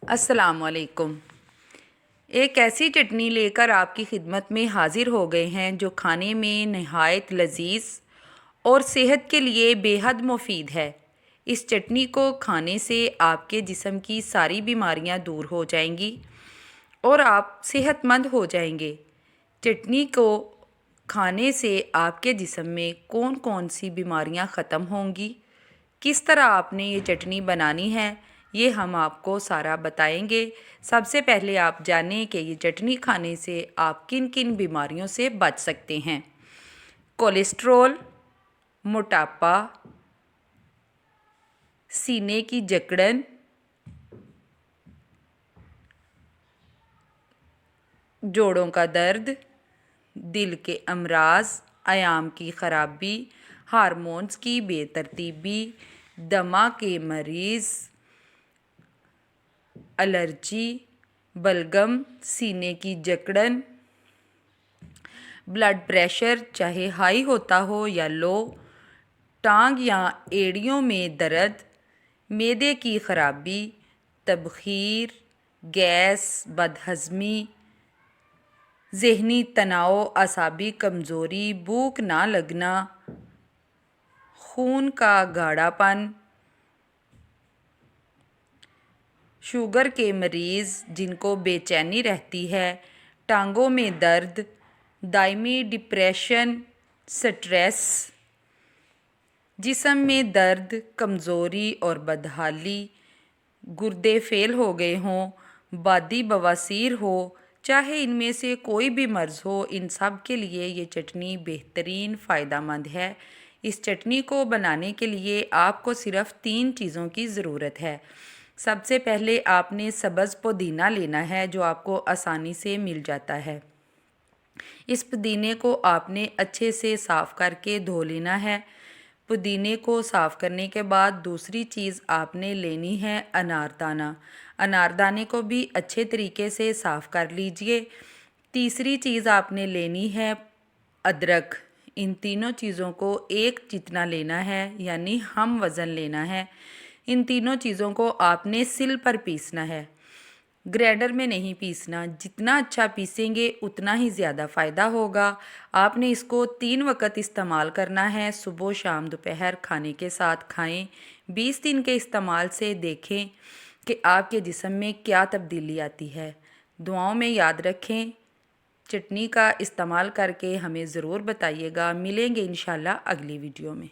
अस्सलाम वालेकुम। एक ऐसी चटनी लेकर आपकी खिदमत में हाज़िर हो गए हैं जो खाने में नहायत लजीज और सेहत के लिए बेहद मुफीद है। इस चटनी को खाने से आपके जिस्म की सारी बीमारियां दूर हो जाएंगी और आप सेहतमंद हो जाएंगे। चटनी को खाने से आपके जिस्म में कौन कौन सी बीमारियां ख़त्म होंगी, किस तरह आपने ये चटनी बनानी है, ये हम आपको सारा बताएंगे। सबसे पहले आप जानें कि ये चटनी खाने से आप किन किन बीमारियों से बच सकते हैं। कोलेस्ट्रॉल, मोटापा, सीने की जकड़न, जोड़ों का दर्द, दिल के अमराज, आयाम की ख़राबी, हार्मोन्स की बेतरतीबी, दमा के मरीज़, एलर्जी, बलगम, सीने की जकड़न, ब्लड प्रेशर चाहे हाई होता हो या लो, टांग या एड़ियों में दर्द, मैदे की ख़राबी, तबखीर, गैस, बदहज़मी, ज़हनी तनाव, असाबी कमज़ोरी, भूख ना लगना, खून का गाढ़ापन, शुगर के मरीज़ जिनको बेचैनी रहती है, टांगों में दर्द, दायमी डिप्रेशन, स्ट्रेस, जिस्म में दर्द, कमज़ोरी और बदहाली, गुर्दे फेल हो गए हों, बादी बवासीर हो, चाहे इनमें से कोई भी मर्ज़ हो, इन सब के लिए ये चटनी बेहतरीन फ़ायदेमंद है। इस चटनी को बनाने के लिए आपको सिर्फ़ 3 चीज़ों की ज़रूरत है। सबसे पहले आपने सब्ज़ पुदीना लेना है जो आपको आसानी से मिल जाता है। इस पुदीने को आपने अच्छे से साफ़ करके धो लेना है। पुदीने को साफ़ करने के बाद दूसरी चीज़ आपने लेनी है अनारदाना। अनारदाने को भी अच्छे तरीके से साफ़ कर लीजिए। तीसरी चीज़ आपने लेनी है अदरक। इन तीनों चीज़ों को एक जितना लेना है, यानी हम वज़न लेना है। इन तीनों चीज़ों को आपने सिल पर पीसना है, ग्राइंडर में नहीं पीसना। जितना अच्छा पीसेंगे उतना ही ज़्यादा फ़ायदा होगा। आपने इसको 3 वक़्त इस्तेमाल करना है, सुबह शाम दोपहर खाने के साथ खाएं। 20 दिन के इस्तेमाल से देखें कि आपके जिस्म में क्या तब्दीली आती है। दुआओं में याद रखें। चटनी का इस्तेमाल करके हमें ज़रूर बताइएगा। मिलेंगे इंशाल्लाह अगली वीडियो में।